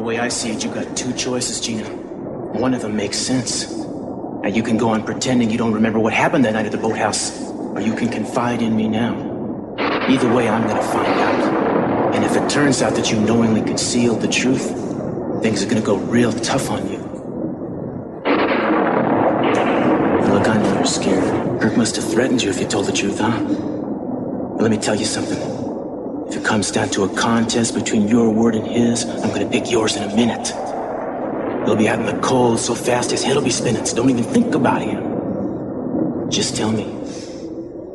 way I see it, you got two choices, Gina. One of them makes sense. Now you can go on pretending you don't remember what happened that night at the boathouse, or you can confide in me now. Either way, I'm gonna find out. And if it turns out that you knowingly concealed the truth, things are gonna go real tough on you. Look, I know you're scared. Kirk must have threatened you if you told the truth, huh? But let me tell you something. If it comes down to a contest between your word and his, I'm gonna pick yours in a minute. He'll be out in the cold so fast his head'll be spinning, so don't even think about him. Just tell me,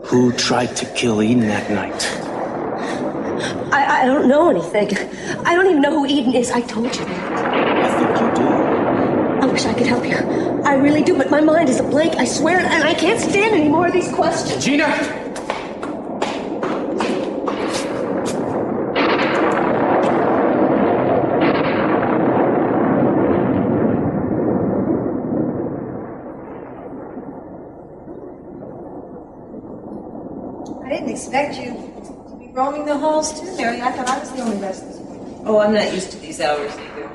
who tried to kill Eden that night? I don't know anything. I don't even know who Eden is. I told you that. I think you do. I wish I could help you. I really do, but my mind is a blank, I swear, and I can't stand any more of these questions. Gina! I didn't expect you to be roaming the halls too, Mary. I thought I was the only restless one. Oh, I'm not used to these hours either.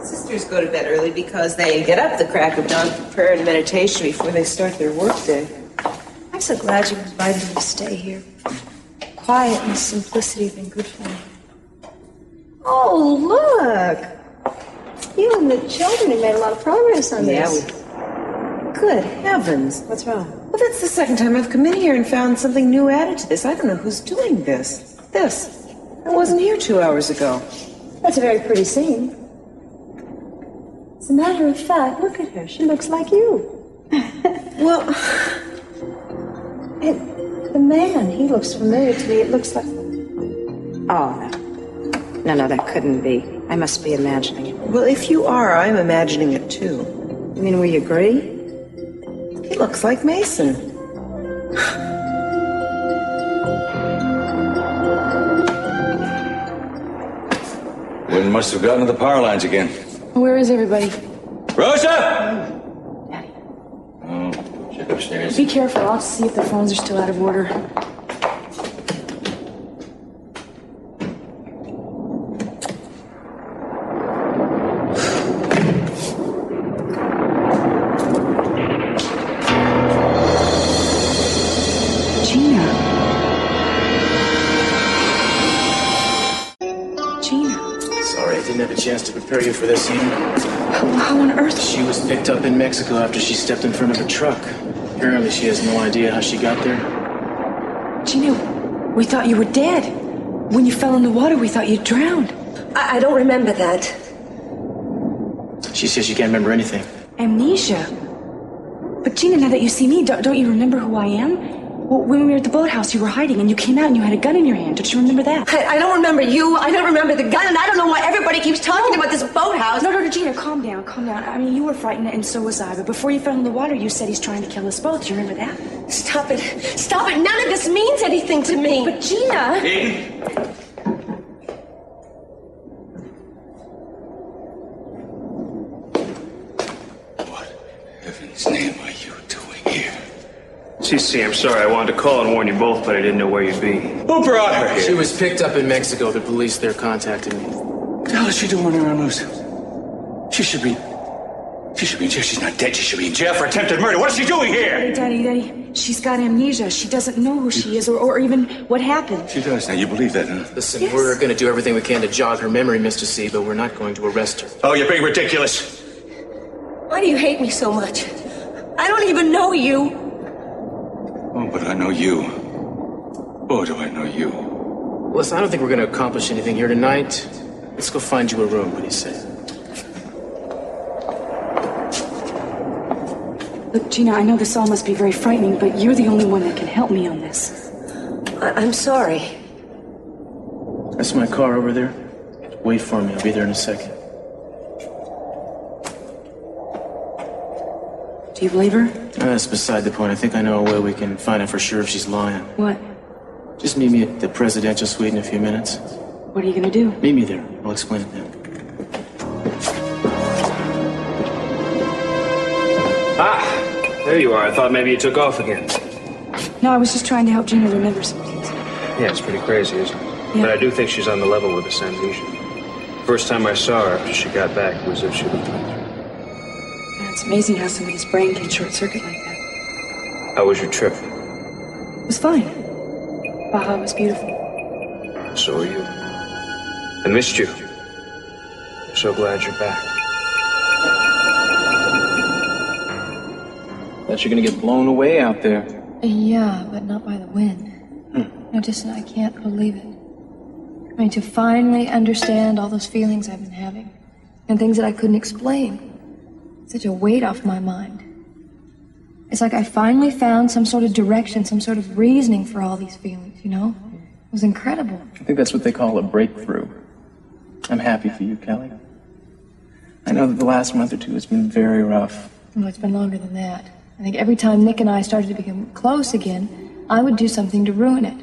Sisters go to bed early because they get up the crack of dawn for prayer and meditation before they start their workday. I'm so glad you invited me to stay here. Quiet and simplicity have been good for me. Oh, look! You and the children have made a lot of progress on this. Good heavens. What's wrong? Well, that's the second time I've come in here and found something new added to this. I don't know who's doing this. This. I wasn't here 2 hours ago. That's a very pretty scene. As a matter of fact, look at her. She looks like you. Well, The man, he looks familiar to me. It looks like... Oh, no. No, that couldn't be. I must be imagining it. well, if you are, I'm imagining it too. You mean we agree? He looks like Meyson. Wind must have gotten to the power lines again. Where is everybody? Rosa! Daddy. Oh, check upstairs. Be careful. I'll see if their phones are still out of order. Chance to prepare you for this, Eden. How on earth? She was picked up in Mexico after she stepped in front of a truck. Apparently she has no idea how she got there. Gina, we thought you were dead. When you fell in the water, we thought you drowned. I don't remember that. She says she can't remember anything. Amnesia. But Gina, now that you see me, don't you remember who I am? Well, when we were at the boathouse, you were hiding, and you came out and you had a gun in your hand. Don't you remember that? I don't remember you. I don't remember the gun, and I don't know why everybody keeps talking about this boathouse. No, Gina, calm down, calm down. I mean, you were frightened, and so was I. But before you fell in the water, you said he's trying to kill us both. Do you remember that? Stop it. Stop it. None of this means anything to me. But Gina... Eden! What in heaven's name are you doing here? СиСи, I'm sorry. I wanted to call and warn you both, but I didn't know where you'd be. Who brought her here? She was picked up in Mexico. The police there contacted me. What the hell is she doing running around loose? She should be in jail. She's not dead. She should be in jail for attempted murder. What is she doing here? Daddy, she's got amnesia. She doesn't know who she is or even what happened. She does. Now, you believe that, huh? Listen, Yes. we're going to do everything we can to jog her memory, Mr. C, but we're not going to arrest her. Oh, you're being ridiculous. Why do you hate me so much? I don't even know you. Oh, but I know you. Oh, do I know you. Listen, I don't think we're going to accomplish anything here tonight. Let's go find you a room. What do you say? Look, Gina, I know this all must be very frightening, but you're the only one that can help me on this. I'm sorry. That's my car over there. Wait for me. I'll be there in a second. Do you believe her? That's beside the point. I think I know a way we can find out for sure if she's lying. What? Just meet me at the presidential suite in a few minutes. What are you gonna do? Meet me there. I'll explain it then. Ah! There you are. I thought maybe you took off again. No, I was just trying to help Gina remember some things. Yeah, it's pretty crazy, isn't it? Yeah. But I do think she's on the level with this amnesia. First time I saw her after she got back, it was as if she looked like her. Yeah, it's amazing how somebody's brain can short circuit like that. How was your trip? It was fine. Baja was beautiful. So are you. I missed you. I'm so glad you're back. Bet you're gonna get blown away out there. Yeah, but not by the wind. No, Justin, I can't believe it. I mean, to finally understand all those feelings I've been having and things that I couldn't explain. Such a weight off my mind. It's like I finally found some sort of direction, some sort of reasoning for all these feelings, you know? It was incredible. I think that's what they call a breakthrough. I'm happy for you, Kelly. I know that the last month or two has been very rough. Well, it's been longer than that. I think every time Nick and I started to become close again, I would do something to ruin it.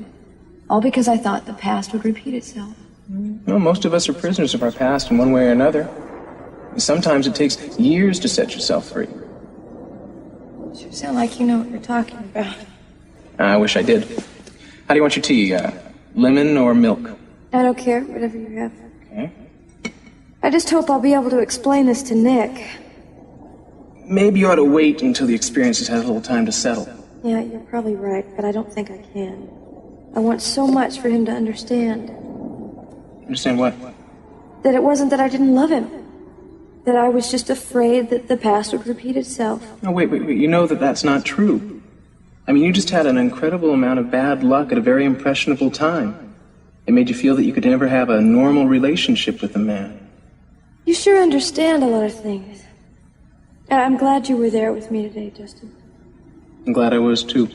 All because I thought the past would repeat itself. Well, most of us are prisoners of our past in one way or another. Sometimes it takes years to set yourself free. Sure sound like you know what you're talking about. I wish I did. How do you want your tea? Lemon or milk? I don't care, whatever you have. Okay. I just hope I'll be able to explain this to Nick. Maybe you ought to wait until the experience has had a little time to settle. Yeah, you're probably right, but I don't think I can. I want so much for him to understand. Understand what? That it wasn't that I didn't love him. That I was just afraid that the past would repeat itself. No, wait. You know that that's not true. I mean, you just had an incredible amount of bad luck at a very impressionable time. It made you feel that you could never have a normal relationship with a man. You sure understand a lot of things. I'm glad you were there with me today, Justin. I'm glad I was, too.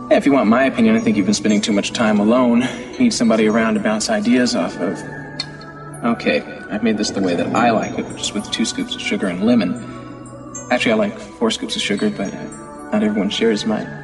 Yeah, if you want my opinion, I think you've been spending too much time alone. You need somebody around to bounce ideas off of. Okay, I've made this the way that I like it, which is with 2 scoops of sugar and lemon. Actually, I like 4 scoops of sugar, but not everyone shares mine.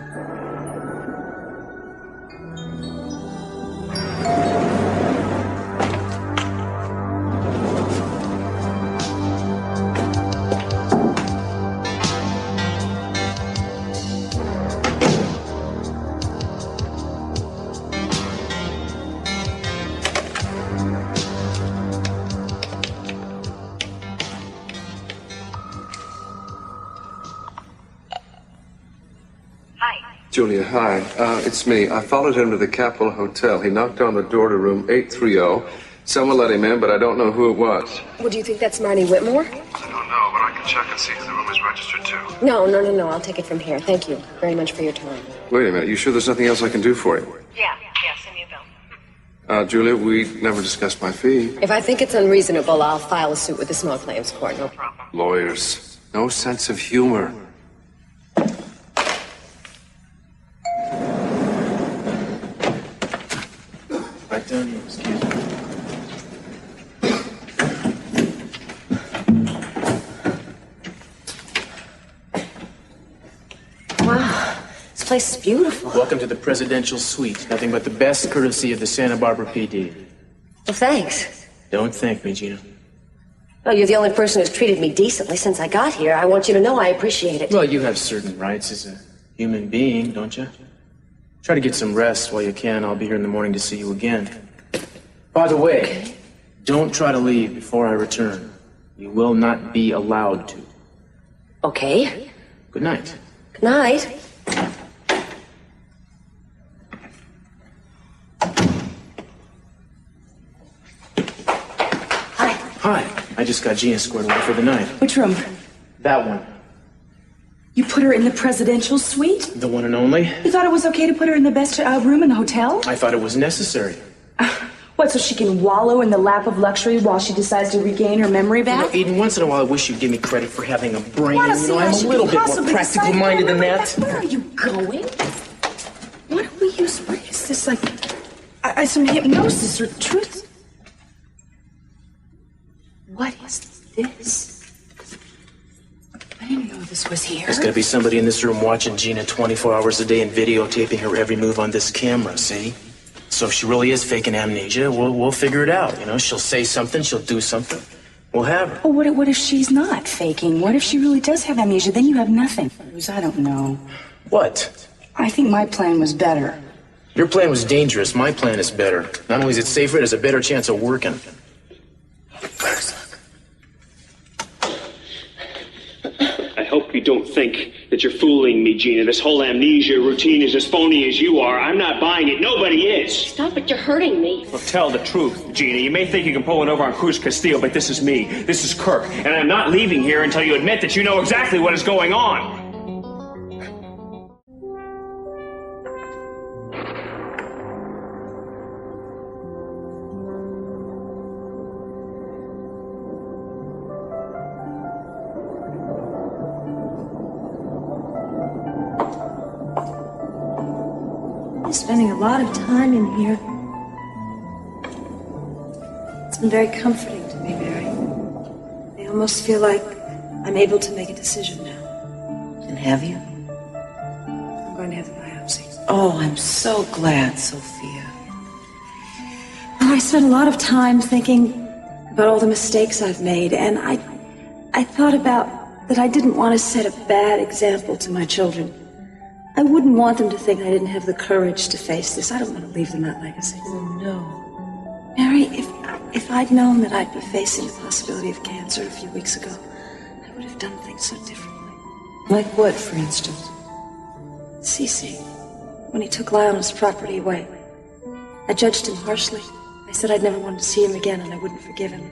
Julia, hi. It's me. I followed him to the Capitol Hotel. He knocked on the door to room 830. Someone let him in, but I don't know who it was. Well, do you think that's Marty Whitmore? I don't know, but I can check and see if the room is registered, too. No. I'll take it from here. Thank you very much for your time. Wait a minute. You sure there's nothing else I can do for you? Yeah, send me a bill. Julia, we never discussed my fee. If I think it's unreasonable, I'll file a suit with the small claims court. No problem. Lawyers. No sense of humor. Right down here, excuse me. Wow, this place is beautiful. Welcome to the presidential suite. Nothing but the best courtesy of the Santa Barbara PD. Well, thanks. Don't thank me, Gina. Well, you're the only person who's treated me decently since I got here. I want you to know I appreciate it. Well, you have certain rights as a human being, don't you? Try to get some rest while you can. I'll be here in the morning to see you again. By the way, don't try to leave before I return. You will not be allowed to. Okay. Good night. Good night. Hi. I just got Gina squared away for the night. Which room? That one. You put her in the presidential suite? The one and only? You thought it was okay to put her in the best room in the hotel? I thought it was necessary. What, so she can wallow in the lap of luxury while she decides to regain her memory back? Eden, once in a while I wish you'd give me credit for having a brain. I'm a little bit more practical minded than that. Where are you going? What do we use? What is this, like, some hypnosis or truth? What is this? I didn't know this was here. There's gonna be somebody in this room watching Gina 24 hours a day and videotaping her every move on this camera, see? So if she really is faking amnesia, we'll figure it out, you know? She'll say something, she'll do something. We'll have her. Oh, what if she's not faking? What if she really does have amnesia? Then you have nothing. Cruz, I don't know. What? I think my plan was better. Your plan was dangerous. My plan is better. Not only is it safer, it has a better chance of working. I hope you don't think that you're fooling me, Gina. This whole amnesia routine is as phony as you are. I'm not buying it. Nobody is. Stop it, you're hurting me. Well, tell the truth, Gina. You may think you can pull one over on Cruz Castillo, but this is me. This is Kirk. And I'm not leaving here until you admit that you know exactly what is going on. Spending a lot of time in here. It's been very comforting to me, Mary. I almost feel like I'm able to make a decision now. And have you? I'm going to have the biopsy. Oh, I'm so glad, Sophia. Well, I spent a lot of time thinking about all the mistakes I've made, and I thought about that I didn't want to set a bad example to my children. I wouldn't want them to think I didn't have the courage to face this. I don't want to leave them that legacy. Oh, no. Mary, if I'd known that I'd be facing the possibility of cancer a few weeks ago, I would have done things so differently. Like what, for instance? СиСи, when he took Lionel's property away. I judged him harshly. I said I'd never want to see him again and I wouldn't forgive him.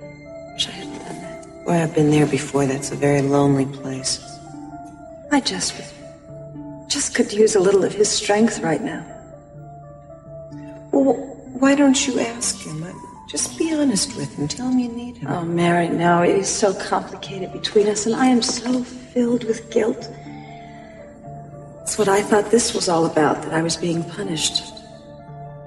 Wish I hadn't done that. Boy, I've been there before. That's a very lonely place. I just could use a little of his strength right now. Well, why don't you ask him? Just be honest with him. Tell him you need him. Oh, Mary, no, it is so complicated between us, and I am so filled with guilt. That's what I thought this was all about, that I was being punished.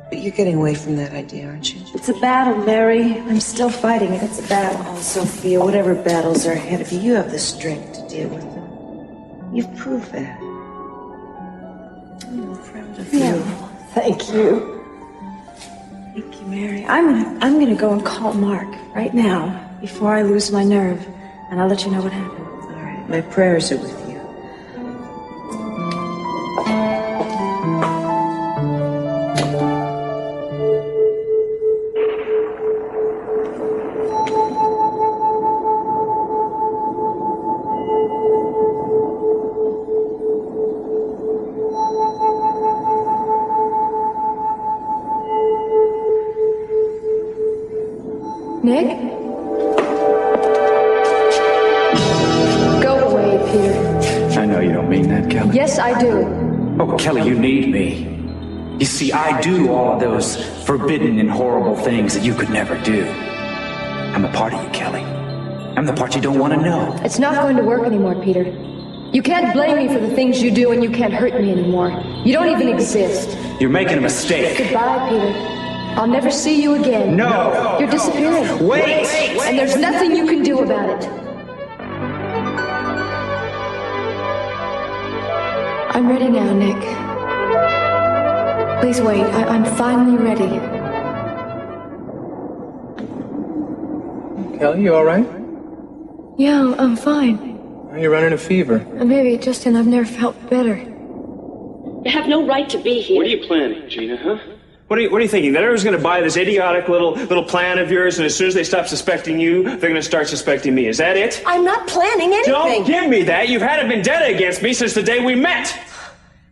But you're getting away from that idea, aren't you? It's a battle, Mary. I'm still fighting it. It's a battle. Oh, Sophia, whatever battles are ahead of you, you have the strength to deal with them. You've proved that. I'm proud of you. Yeah, thank you. Thank you, Mary. I'm gonna go and call Mark right now before I lose my nerve, and I'll let you know what happened. All right. My prayers are with you. Nick? Go away, Peter. I know you don't mean that, Kelly. Yes, I do. Oh, Kelly, you need me. You see, I do all of those forbidden and horrible things that you could never do. I'm a part of you, Kelly. I'm the part you don't want to know. It's not going to work anymore, Peter. You can't blame me for the things you do, and you can't hurt me anymore. You don't even exist. You're making a mistake. Goodbye, Peter. I'll never see you again. No! You're disappearing. Wait! And there's nothing you can do about it. I'm ready now, Nick. Please wait. I'm finally ready. Kelly, you all right? Yeah, I'm fine. You're running a fever. Maybe, Justin, I've never felt better. You have no right to be here. What are you planning, Gina, huh? What are you thinking? That everyone's going to buy this idiotic little plan of yours, and as soon as they stop suspecting you, they're going to start suspecting me. Is that it? I'm not planning anything. Don't give me that. You've had a vendetta against me since the day we met.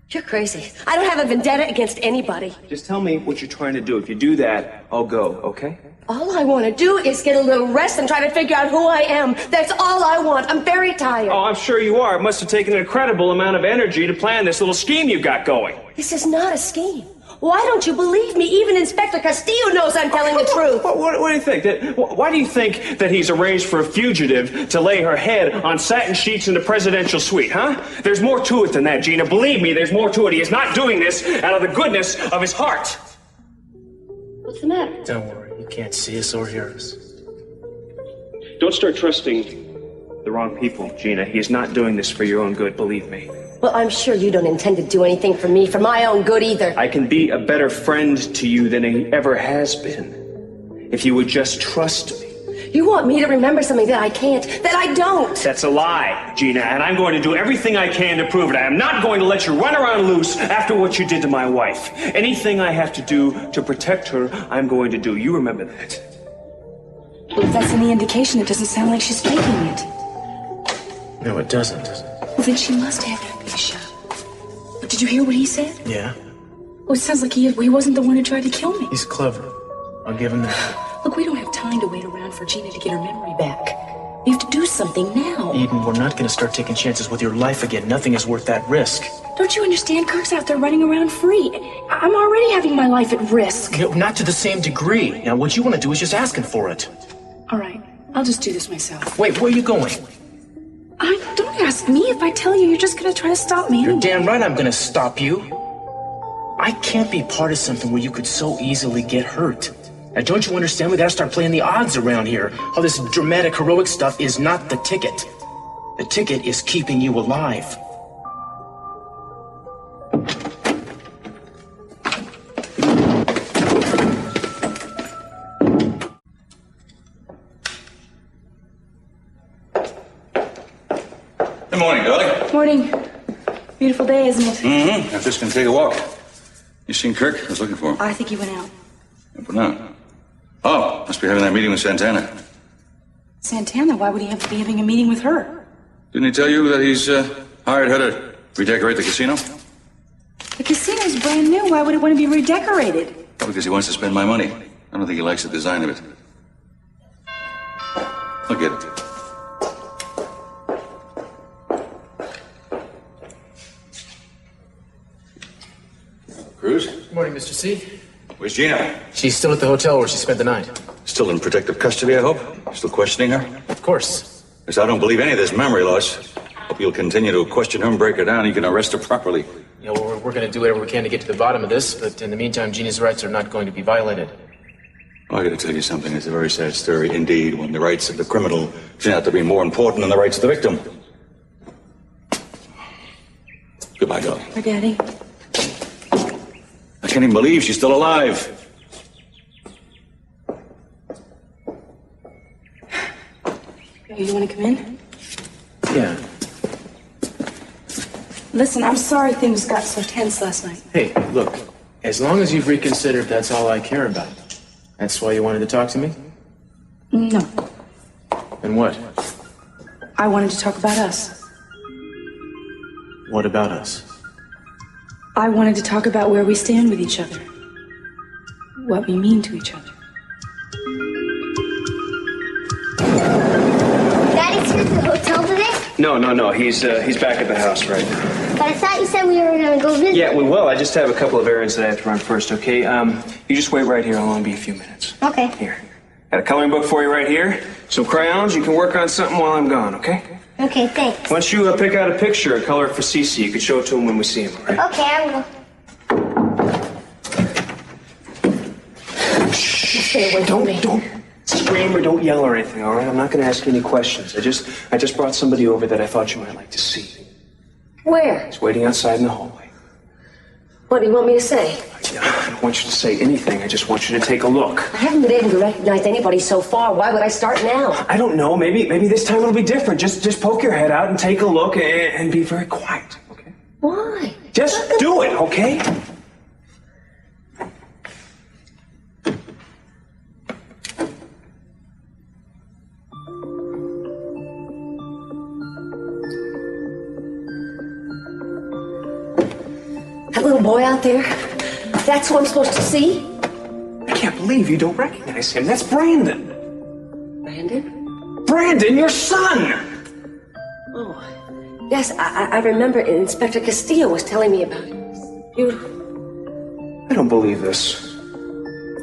You're crazy. I don't have a vendetta against anybody. Just tell me what you're trying to do. If you do that, I'll go, okay? All I want to do is get a little rest and try to figure out who I am. That's all I want. I'm very tired. Oh, I'm sure you are. It must have taken an incredible amount of energy to plan this little scheme you got going. This is not a scheme. Why don't you believe me? Even Inspector Castillo knows I'm telling the truth. What do you think? Why do you think that he's arranged for a fugitive to lay her head on satin sheets in the presidential suite, huh? There's more to it than that, Gina. Believe me, there's more to it. He is not doing this out of the goodness of his heart. What's the matter? Don't worry. You can't see us or hear us. Don't start trusting the wrong people, Gina. He is not doing this for your own good, believe me. Well, I'm sure you don't intend to do anything for me, for my own good either. I can be a better friend to you than he ever has been. If you would just trust me. You want me to remember something that I can't, that I don't. That's a lie, Gina, and I'm going to do everything I can to prove it. I am not going to let you run around loose after what you did to my wife. Anything I have to do to protect her, I'm going to do. You remember that. Well, if that's any indication, it doesn't sound like she's faking it. No, it doesn't. Well, then she must have amnesia. Did you hear what he said? Yeah. Well, it sounds like he wasn't the one who tried to kill me. He's clever. I'll give him that. Look, we don't have time to wait around for Gina to get her memory back. We have to do something now. Eden, we're not going to start taking chances with your life again. Nothing is worth that risk. Don't you understand? Kirk's out there running around free. I'm already having my life at risk. No, not to the same degree. Now, what you want to do is just asking for it. All right, I'll just do this myself. Wait, where are you going? Don't ask me. If I tell you, you're just going to try to stop me. You're damn right I'm going to stop you. I can't be part of something where you could so easily get hurt. Now, don't you understand? We got to start playing the odds around here. All this dramatic, heroic stuff is not the ticket. The ticket is keeping you alive. Good morning, darling. Morning. Beautiful day, isn't it? Mm-hmm. I'm just going to take a walk. You seen Kirk? I was looking for him. I think he went out. But no. Oh, must be having that meeting with Santana. Santana? Why would he have to be having a meeting with her? Didn't he tell you that he's hired her to redecorate the casino? The casino's brand new. Why would it want to be redecorated? Well, because he wants to spend my money. I don't think he likes the design of it. Look at it. Cruz? Good morning, Mr. C. Where's Gina? She's still at the hotel where she spent the night. Still in protective custody, I hope? Still questioning her? Of course. Because I don't believe any of this memory loss. Hope you'll continue to question her and break her down. You can arrest her properly. Yeah, well, we're going to do whatever we can to get to the bottom of this, but in the meantime, Gina's rights are not going to be violated. Well, I got to tell you something. It's a very sad story indeed when the rights of the criminal turn out to be more important than the rights of the victim. Goodbye, darling. Her daddy. I can't even believe she's still alive. You want to come in? Yeah. Listen, I'm sorry things got so tense last night. Hey, look, as long as you've reconsidered, that's all I care about. That's why you wanted to talk to me? No. And what? I wanted to talk about us. What about us? I wanted to talk about where we stand with each other. What we mean to each other. Daddy's here at the hotel today? No. He's back at the house right now. But I thought you said we were going to go visit. Yeah, we will. I just have a couple of errands that I have to run first, okay? You just wait right here. I'll only be a few minutes. Okay. Here. Got a coloring book for you right here. Some crayons. You can work on something while I'm gone, okay? Okay, thanks. Once you pick out a picture and color it for СиСи, you can show it to him when we see him, all right? Okay, I will. Stay away from me. Don't scream or don't yell or anything, all right? I'm not going to ask you any questions. I just brought somebody over that I thought you might like to see. Where? He's waiting outside in the hallway. What do you want me to say? I don't want you to say anything. I just want you to take a look. I haven't been able to recognize anybody so far. Why would I start now? I don't know. Maybe this time it'll be different. Just poke your head out and take a look and be very quiet, okay? Why? Just do it, okay? That little boy out there? That's who I'm supposed to see? I can't believe you don't recognize him. That's Brandon. Brandon? Brandon, your son! Oh, yes, I remember Inspector Castillo was telling me about it. Beautiful. I don't believe this.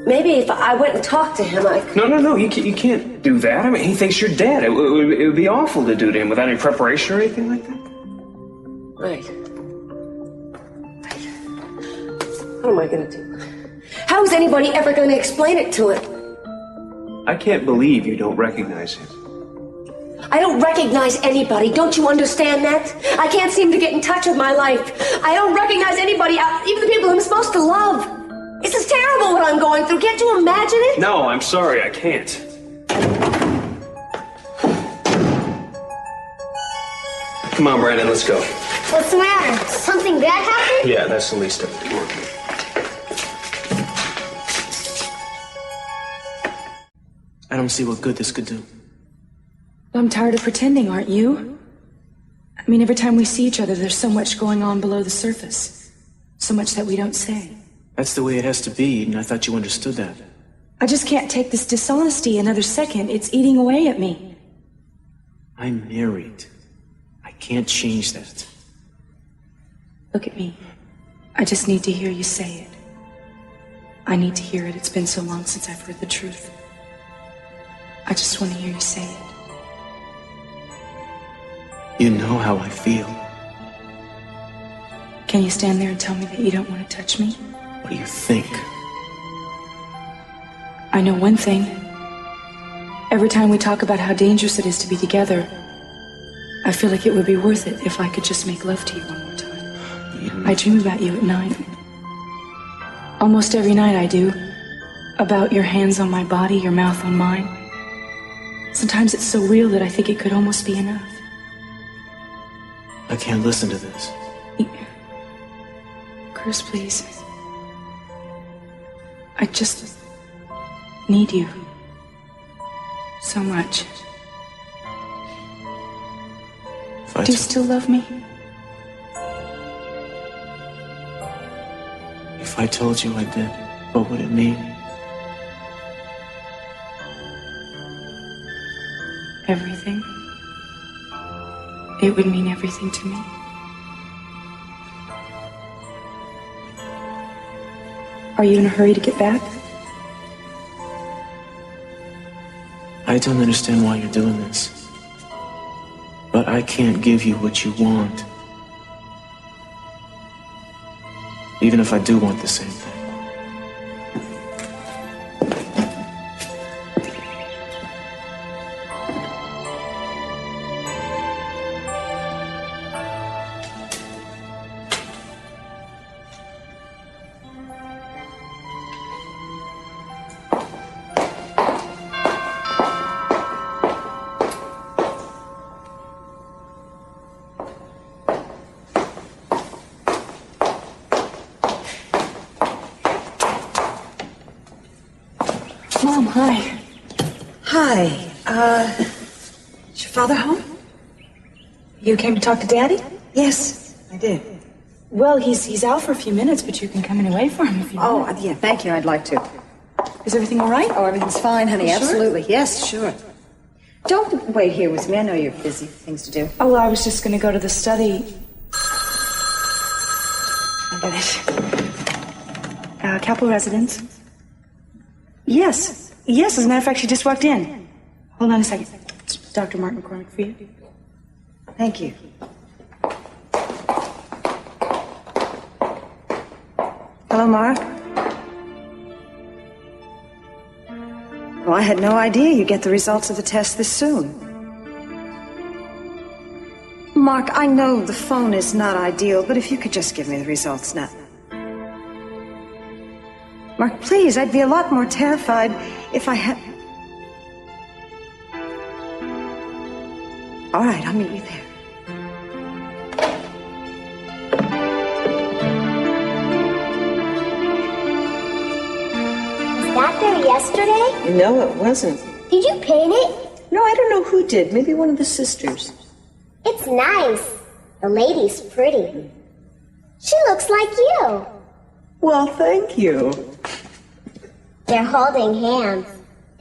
Maybe if I went and talked to him, I could... No, you can't do that. I mean, he thinks you're dead. It would be awful to do to him without any preparation or anything like that. Right. What am I going to do? How is anybody ever going to explain it to him? I can't believe you don't recognize him. I don't recognize anybody. Don't you understand that? I can't seem to get in touch with my life. I don't recognize anybody, even the people I'm supposed to love. This is terrible what I'm going through. Can't you imagine it? No, I'm sorry, I can't. Come on, Brandon, let's go. What's the matter? Something bad happened? Yeah, that's the least of it. Come on. I don't see what good this could do. I'm tired of pretending, aren't you? I mean, every time we see each other, there's so much going on below the surface. So much that we don't say. That's the way it has to be, Eden. I thought you understood that. I just can't take this dishonesty another second. It's eating away at me. I'm married. I can't change that. Look at me. I just need to hear you say it. I need to hear it. It's been so long since I've heard the truth. I just want to hear you say it. You know how I feel. Can you stand there and tell me that you don't want to touch me? What do you think? I know one thing. Every time we talk about how dangerous it is to be together, I feel like it would be worth it if I could just make love to you one more time. I dream about you at night. Almost every night I do. About your hands on my body, your mouth on mine. Sometimes it's so real that I think it could almost be enough. I can't listen to this. Cruz, please. I just need you. So much. Do you still love me? If I told you I did, what would it mean? Everything. It would mean everything to me. Are you in a hurry to get back? I don't understand why you're doing this. But I can't give you what you want. Even if I do want the same thing. Mom, hi. Hi. Is your father home? You came to talk to Daddy? Yes, I did. Well, he's out for a few minutes, but you can come in and wait for him if you want. Oh, yeah, thank you. I'd like to. Is everything all right? Oh, everything's fine, honey. You sure? Absolutely. Yes, sure. Don't wait here with me. I know you're busy. Things to do. Oh, well, I was just going to go to the study. I get it. Capitol residence. Yes. Yes, as a matter of fact, she just walked in. Hold on a second. It's Dr. Martin McCormick for you. Thank you. Hello, Mark. Well, I had no idea you'd get the results of the test this soon. Mark, I know the phone is not ideal, but if you could just give me the results now. Mark, please, I'd be a lot more terrified if I had... All right, I'll meet you there. Was that there yesterday? No, it wasn't. Did you paint it? No, I don't know who did. Maybe one of the sisters. It's nice. The lady's pretty. She looks like you. Well, thank you. They're holding hands.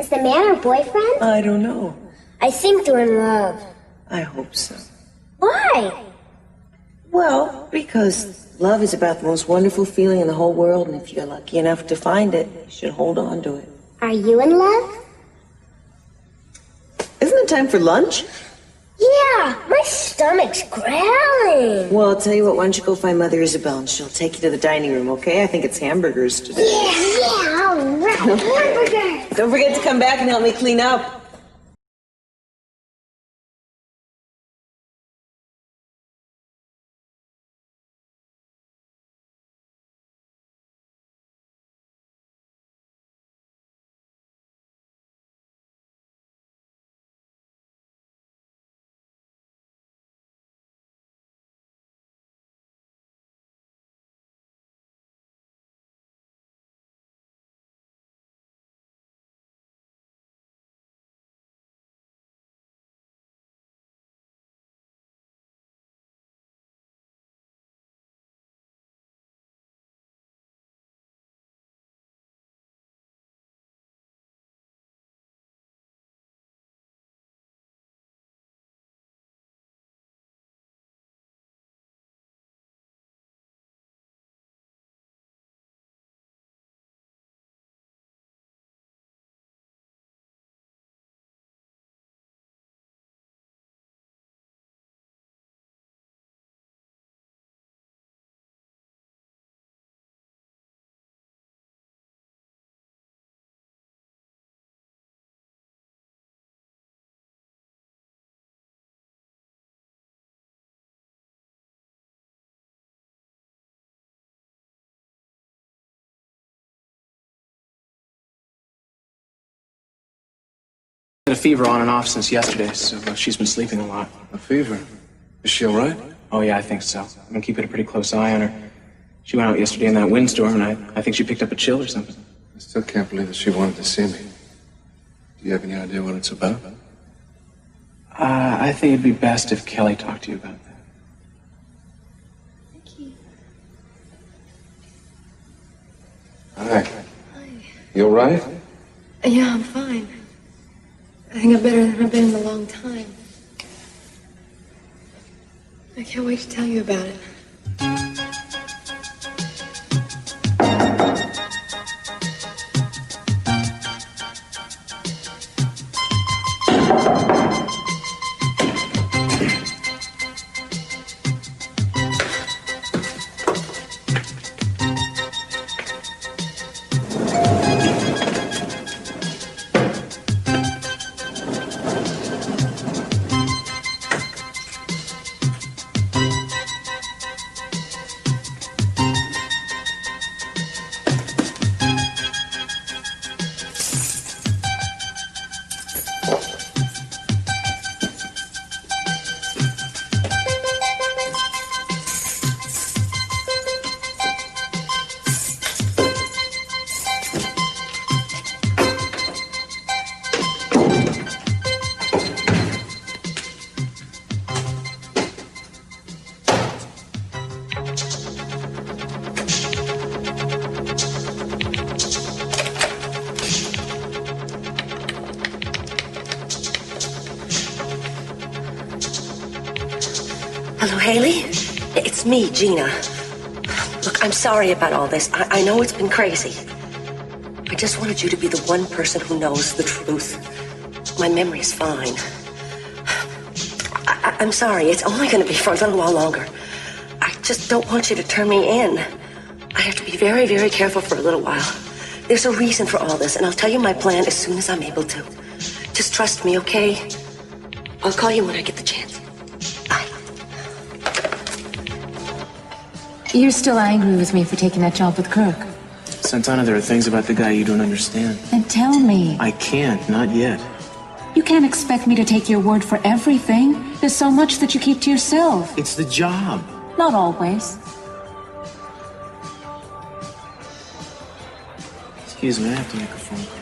Is the man her boyfriend? I don't know. I think they're in love. I hope so. Why? Well, because love is about the most wonderful feeling in the whole world, and if you're lucky enough to find it, you should hold on to it. Are you in love? Isn't it time for lunch? Yeah, my stomach's growling. Well, I'll tell you what, why don't you go find Mother Isabel and she'll take you to the dining room, okay? I think it's hamburgers today. Yeah, all right. Hamburgers. Don't forget to come back and help me clean up. Had a fever on and off since yesterday, so she's been sleeping a lot. A fever? Is she all right? Oh, yeah, I think so. I've been keeping a pretty close eye on her. She went out yesterday in that windstorm, and I think she picked up a chill or something. I still can't believe that she wanted to see me. Do you have any idea what it's about? I think it'd be best if Kelly talked to you about that. Thank you. Hi. Hi. You all right? Yeah, I'm fine. I think I'm better than I've been in a long time. I can't wait to tell you about it. Hello, Haley? It's me, Gina. Look, I'm sorry about all this. I know it's been crazy. I just wanted you to be the one person who knows the truth. My memory's fine. I'm sorry. It's only going to be for a little while longer. I just don't want you to turn me in. I have to be very, very careful for a little while. There's a reason for all this, and I'll tell you my plan as soon as I'm able to. Just trust me, okay? I'll call you when I get the chance. You're still angry with me for taking that job with Kirk. Santana, there are things about the guy you don't understand. Then tell me. I can't, not yet. You can't expect me to take your word for everything. There's so much that you keep to yourself. It's the job. Not always. Excuse me, I have to make a phone call.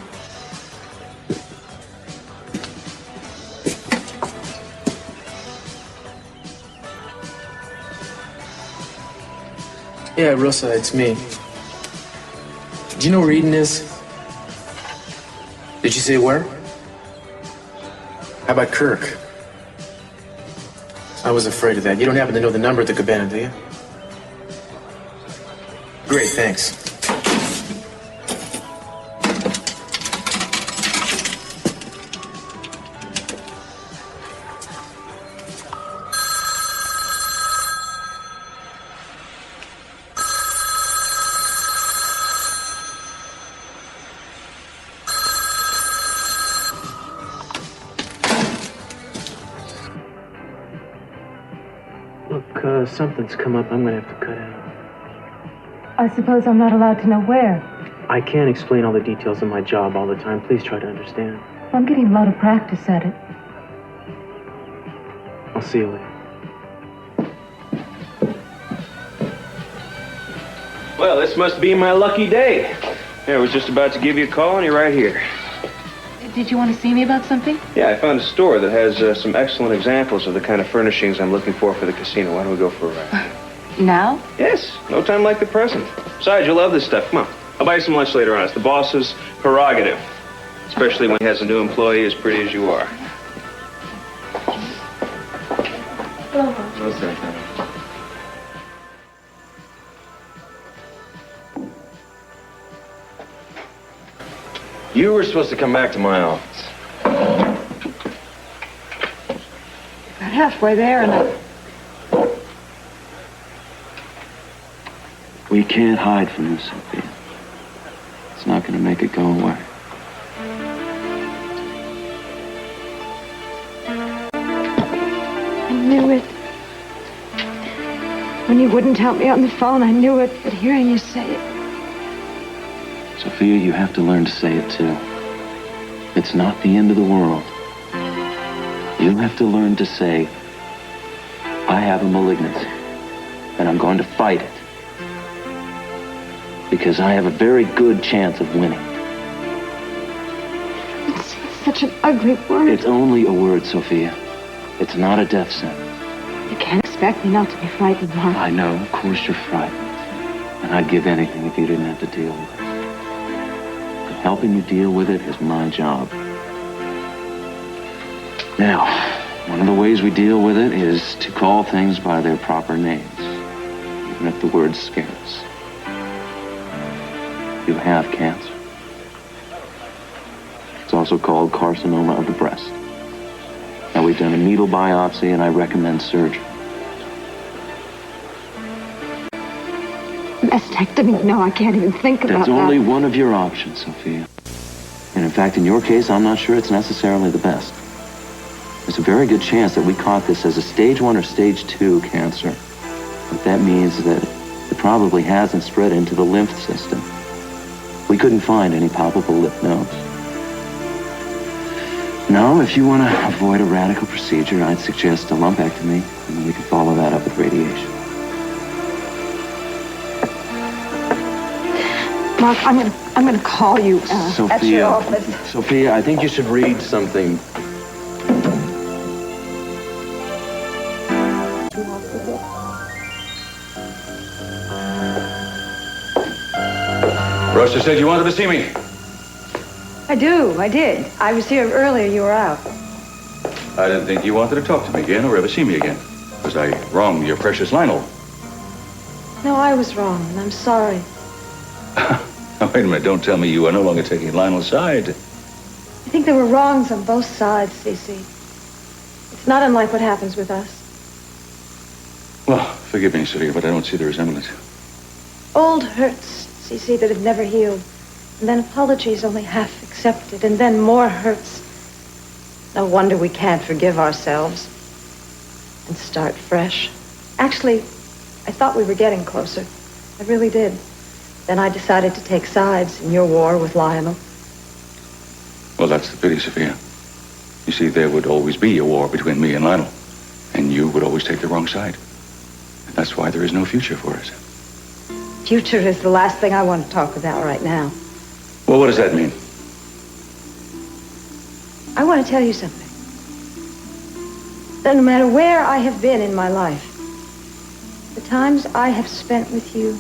Yeah, Rosa, it's me. Do you know where Eden is? Did you say where? How about Kirk? I was afraid of that. You don't happen to know the number at the cabana, do you? Great, thanks. Something's come up I'm gonna have to cut out. I suppose I'm not allowed to know where. I can't explain all the details of my job all the time. Please try to understand. I'm getting a lot of practice at it. I'll see you later. Well, this must be my lucky day. I was just about to give you a call and you're right here. Did you want to see me about something? Yeah, I found a store that has some excellent examples of the kind of furnishings I'm looking for the casino. Why don't we go for a ride? Now? Yes, no time like the present. Besides, you'll love this stuff. Come on, I'll buy you some lunch later on. It's the boss's prerogative, especially when he has a new employee as pretty as you are. No, sir. You were supposed to come back to my office. Got halfway there and We can't hide from this, Sophia. It's not going to make it go away. I knew it. When you wouldn't help me on the phone, I knew it, but hearing you say it. Sophia, you have to learn to say it too. It's not the end of the world. You have to learn to say, I have a malignancy, and I'm going to fight it. Because I have a very good chance of winning. It's such an ugly word. It's only a word, Sophia. It's not a death sentence. You can't expect me not to be frightened, Mark. I know, of course you're frightened. And I'd give anything if you didn't have to deal with it. But helping you deal with it is my job. Now, one of the ways we deal with it is to call things by their proper names, even if the words scare us. You have cancer. It's also called carcinoma of the breast. Now, we've done a needle biopsy, and I recommend surgery. Mastectomy? No, I can't even think about that. That's only one of your options, Sophia. And in fact, in your case, I'm not sure it's necessarily the best. There's a very good chance that we caught this as a stage 1 or stage 2 cancer. What that means is that it probably hasn't spread into the lymph system. We couldn't find any palpable lymph nodes. Now, if you want to avoid a radical procedure, I'd suggest a lumpectomy, and then we can follow that up with radiation. Mark, I'm gonna call you at your office. Sophia, I think you should read something. Rosa said you wanted to see me. I did. I was here earlier, you were out. I didn't think you wanted to talk to me again or ever see me again. Was I wrong, your precious Lionel? No, I was wrong, and I'm sorry. Now, wait a minute, don't tell me you are no longer taking Lionel's side. I think there were wrongs on both sides, СиСи. It's not unlike what happens with us. Well, forgive me, Sophia, but I don't see the resemblance. Old hurts, СиСi, that have never healed. And then apologies only half accepted. And then more hurts. No wonder we can't forgive ourselves. And start fresh. Actually, I thought we were getting closer. I really did. Then I decided to take sides in your war with Lionel. Well, that's the pity, Sophia. You see, there would always be a war between me and Lionel. And you would always take the wrong side. And that's why there is no future for us. Future is the last thing I want to talk about right now. Well, what does that mean? I want to tell you something. That no matter where I have been in my life, the times I have spent with you,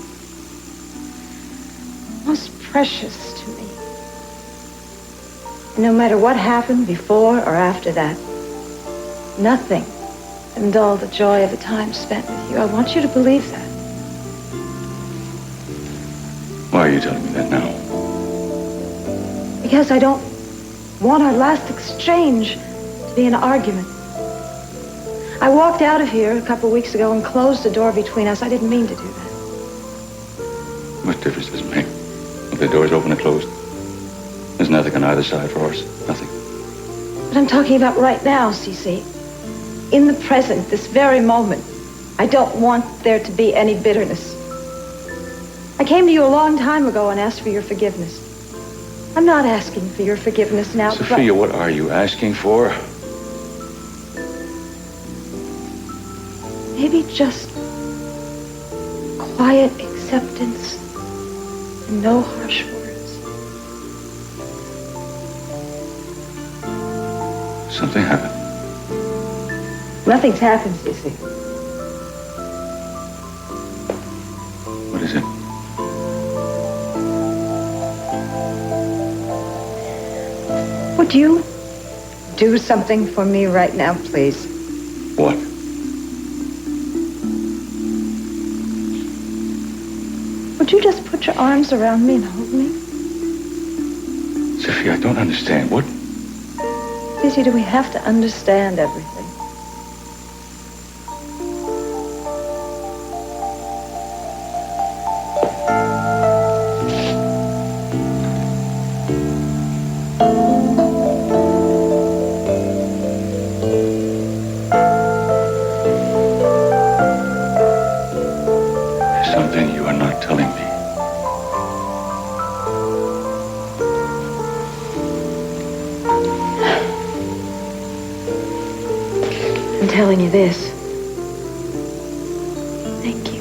most precious to me. And no matter what happened before or after that, nothing can dull the joy of the time spent with you. I want you to believe that. Why are you telling me that now? Because I don't want our last exchange to be an argument. I walked out of here a couple weeks ago and closed the door between us. I didn't mean to do that. What difference does it make? If the door's open and closed, there's nothing on either side for us. Nothing. But I'm talking about right now, СиСi. In the present, this very moment, I don't want there to be any bitterness. I came to you a long time ago and asked for your forgiveness. I'm not asking for your forgiveness now, Sophia, what are you asking for? Maybe just quiet acceptance and no harsh words. Something happened. Nothing's happened, СиСi. What is it? Would you do something for me right now, please? What? Would you just put your arms around me and hold me? Sophia, I don't understand. What? СиСi, do we have to understand everything? Something you are not telling me. telling you this. Thank you.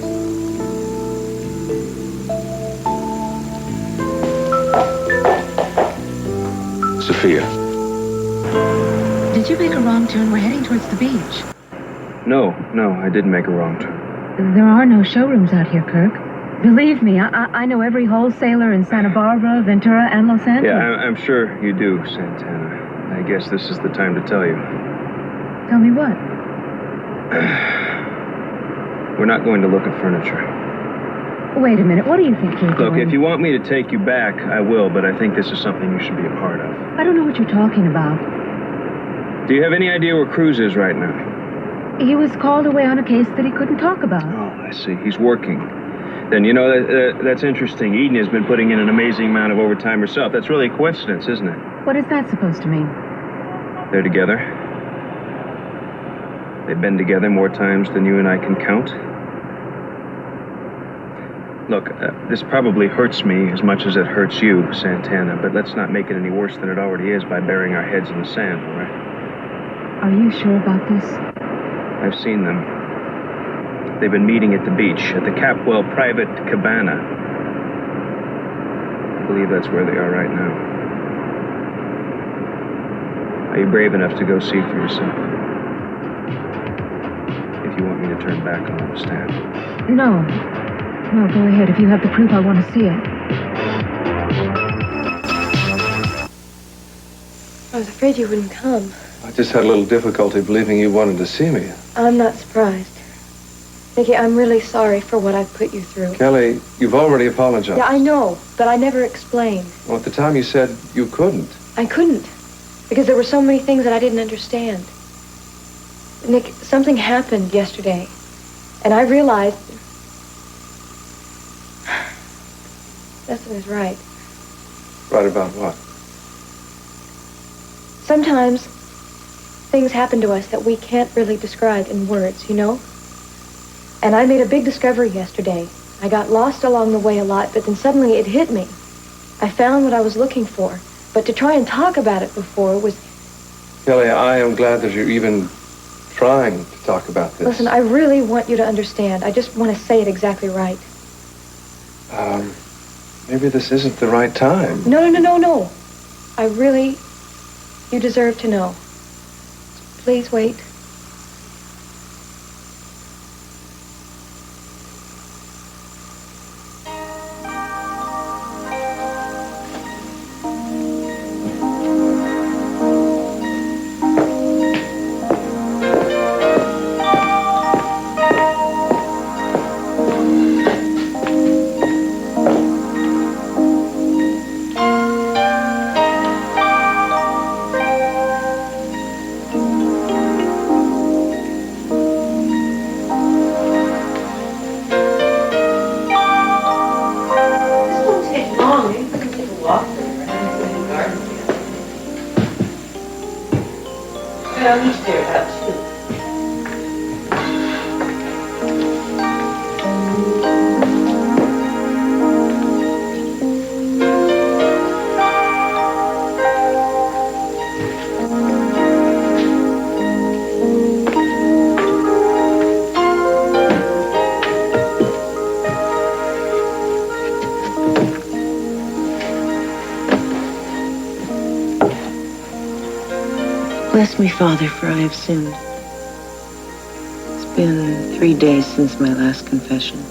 Sophia. Did you make a wrong turn? We're heading towards the beach. No, I didn't make a wrong turn. There are no showrooms out here, Kirk. Believe me, I know every wholesaler in Santa Barbara, Ventura, and Los Angeles. Yeah, I'm sure you do, Santana. I guess this is the time to tell you. Tell me what? We're not going to look at furniture. Wait a minute, what do you think you're Look, doing? if you want me to take you back, I will, but I think this is something you should be a part of. I don't know what you're talking about. Do you have any idea where Cruz is right now? He was called away on a case that he couldn't talk about. Oh, I see. He's working. Then, you know, that's interesting. Eden has been putting in an amazing amount of overtime herself. That's really a coincidence, isn't it? What is that supposed to mean? They're together. They've been together more times than you and I can count. Look, this probably hurts me as much as it hurts you, Santana, but let's not make it any worse than it already is by burying our heads in the sand, all right? Are you sure about this? I've seen them. They've been meeting at the beach, at the Capwell private cabana. I believe that's where they are right now. Are you brave enough to go see for yourself? If you want me to turn back, I'll understand. No. No, go ahead. If you have the proof, I want to see it. I was afraid you wouldn't come. I just had a little difficulty believing you wanted to see me. I'm not surprised. Nicky, I'm really sorry for what I've put you through. Kelly, you've already apologized. Yeah, I know, but I never explained. Well, at the time you said you couldn't. I couldn't, because there were so many things that I didn't understand. Nick, something happened yesterday, and I realized Justin is right. Right about what? Sometimes things happen to us that we can't really describe in words, you know? And I made a big discovery yesterday. I got lost along the way a lot, but then suddenly it hit me. I found what I was looking for, but to try and talk about it before was... Kelly, I am glad that you're even trying to talk about this. Listen, I really want you to understand. I just want to say it exactly right. Maybe this isn't the right time. No. I really... You deserve to know. Please wait. Bless me, Father, for I have sinned. It's been 3 days since my last confession.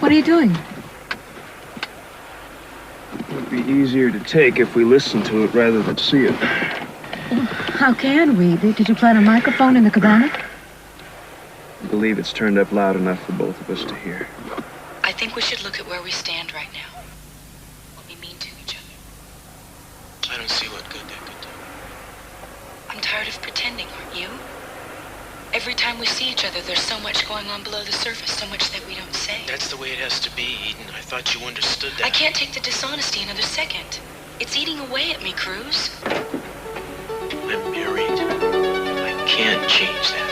What are you doing? It would be easier to take if we listened to it rather than see it. How can we? Did you plant a microphone in the cabana? I believe it's turned up loud enough for both of us to hear. I think we should look at where we stand right now. What we mean to each other. I don't see what good that could do. I'm tired of pretending, aren't you? Every time we see each other, there's so much going on below the surface, so much that we don't say. That's the way it has to be, Eden. I thought you understood that. I can't take the dishonesty another second. It's eating away at me, Cruz. I'm married. I can't change that.